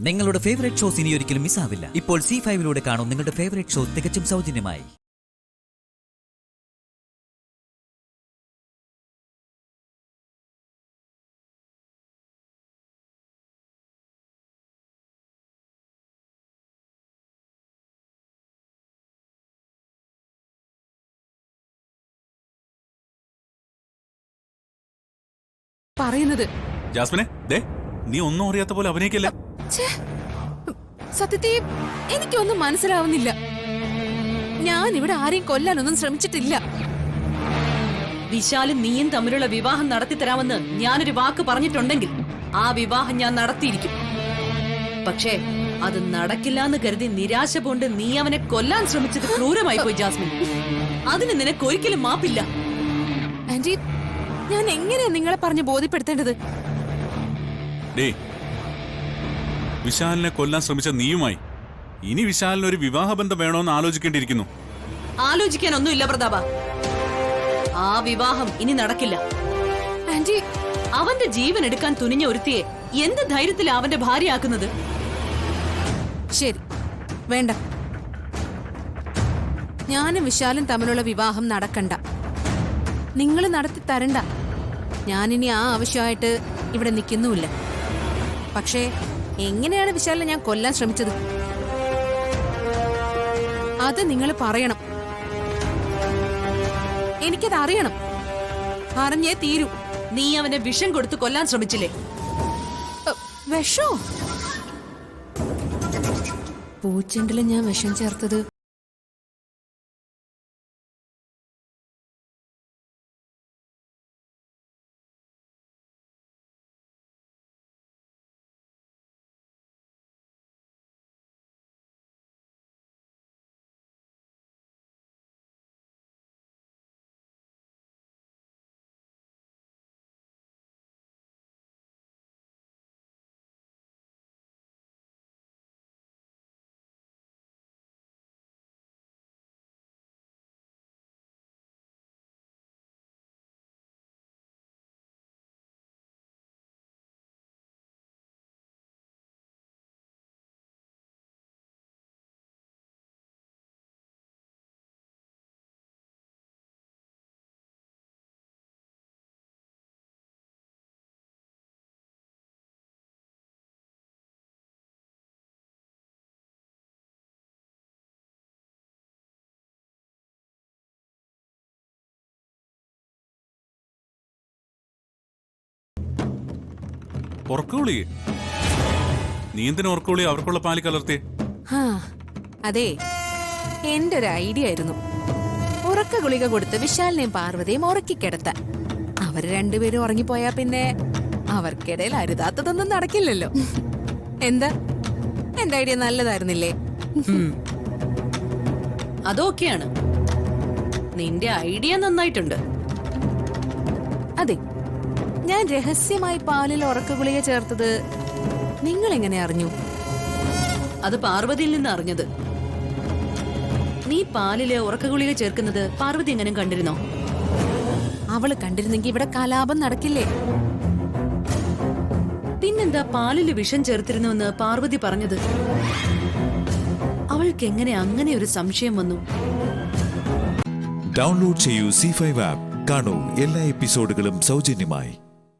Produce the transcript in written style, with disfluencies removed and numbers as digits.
നിങ്ങളുടെ favourite shows ഇനി ഒരിക്കലും മിസ്സാവില്ല. ഇപ്പോൾ C5-ലൂടെ കാണും നിങ്ങളുടെ ഫേവറേറ്റ് ഷോ തികച്ചും സൗജന്യമായി. പറയുന്നത് ജാസ്മിനെ, ദേ നീ ഒന്നും അറിയാത്ത പോലെ അഭിനയിക്കല്ലേ. സത്യത്തെ എനിക്കൊന്നും മനസ്സിലാവുന്നില്ല. ഞാൻ ഇവിടെ ആരെയും കൊല്ലാനൊന്നും ശ്രമിച്ചിട്ടില്ല. വിശാലും നീയും തമ്മിലുള്ള വിവാഹം നടത്തിത്തരാമെന്ന് ഞാനൊരു വാക്ക് പറഞ്ഞിട്ടുണ്ടെങ്കിൽ ആ വിവാഹം ഞാൻ നടത്തിയിരിക്കും. പക്ഷേ അത് നടക്കില്ല എന്ന് കരുതി നിരാശ കൊണ്ട് നീ അവനെ കൊല്ലാൻ ശ്രമിച്ചത് ക്രൂരമായി പോയി ജാസ്മിൻ. അതിന് നിനക്ക് ഒരിക്കലും മാപ്പില്ല. ആന്റി, ഞാൻ എങ്ങനെയാ നിങ്ങളെ പറഞ്ഞ് ബോധ്യപ്പെടുത്തേണ്ടത്? വിശാലിനെ കൊല്ലാൻ ശ്രമിച്ച നീയുമായി ഇനി വിശാലിന് ഒരു വിവാഹബന്ധം വേണോന്ന് ആലോചിക്കേണ്ടിയിരിക്കുന്നു. ആലോചിക്കാനൊന്നുമില്ല പ്രതാപ. ആ വിവാഹം ഇനി നടക്കില്ല. ആന്റി, അവന്റെ ജീവൻ എടുക്കാൻ തുനിഞ്ഞ ഒരുത്തിയെ എന്ത് ധൈര്യത്തിലാ അവന്റെ ഭാര്യയാക്കുന്നത്? ശരി, വേണ്ട. ഞാനും വിശാലും തമ്മിലുള്ള വിവാഹം നടക്കണ്ട. നിങ്ങൾ നടത്തി തരണ്ട. ഞാനിനി ആ ആവശ്യമായിട്ട് ഇവിടെ നിൽക്കുന്നുമില്ല. പക്ഷേ എങ്ങനെയാണ് വിശാലിനെ ഞാൻ കൊല്ലാൻ ശ്രമിച്ചത്? അത് നിങ്ങൾ പറയണം. എനിക്കത് അറിയണം. അറിഞ്ഞേ തീരൂ. നീ അവനെ വിഷം കൊടുത്ത് കൊല്ലാൻ ശ്രമിച്ചില്ലേ? വിഷോ? പൂച്ചെണ്ടില് ഞാൻ വിഷം ചേർത്തത് ഉറക്കവിളിയെ നീ എന്തിനാ ഉറക്കവിളി അവർക്കുള്ള പാലി കലർത്തിയേ? അതെ, എന്റെ ഒരു ഐഡിയ ആയിരുന്നു. ഉറക്ക ഗുളിക കൊടുത്ത് വിശാലിനെയും പാർവതിയും ഉറക്കിക്കിടത്താൻ. അവര് രണ്ടുപേരും ഉറങ്ങിപ്പോയാ പിന്നെ അവർക്കിടയിൽ അരുതാത്തതൊന്നും നടക്കില്ലല്ലോ. എന്താ, എന്റെ ഐഡിയ നല്ലതായിരുന്നില്ലേ? അതൊക്കെയാണ്. നിന്റെ ഐഡിയ നന്നായിട്ടുണ്ട്. അതെ, ഞാൻ രഹസ്യമായി പാലിൽ ഉറക്ക ഗുളിക ചേർത്തത് നിങ്ങൾ എങ്ങനെ അറിഞ്ഞു? അത് പാർവതിയിൽ നിന്ന് അറിഞ്ഞത്. നീ പാലില് ഉറക്ക ഗുളിക ചേർക്കുന്നത് പാർവതി എങ്ങനെ കണ്ടിരുന്നോ? അവള് കണ്ടിരുന്നെങ്കിൽ ഇവിടെ കലാപം നടക്കില്ലേ? പിന്നെന്താ പാലില് വിഷം ചേർത്തിരുന്നുവെന്ന് പാർവതി പറഞ്ഞത്? അവൾക്ക് എങ്ങനെ അങ്ങനെ ഒരു സംശയം വന്നു? ഡൗൺലോഡ് ചെയ്യൂ C5 ആപ്പ്. കാണൂ എല്ലാ എപ്പിസോഡുകളും സൗജന്യമായി.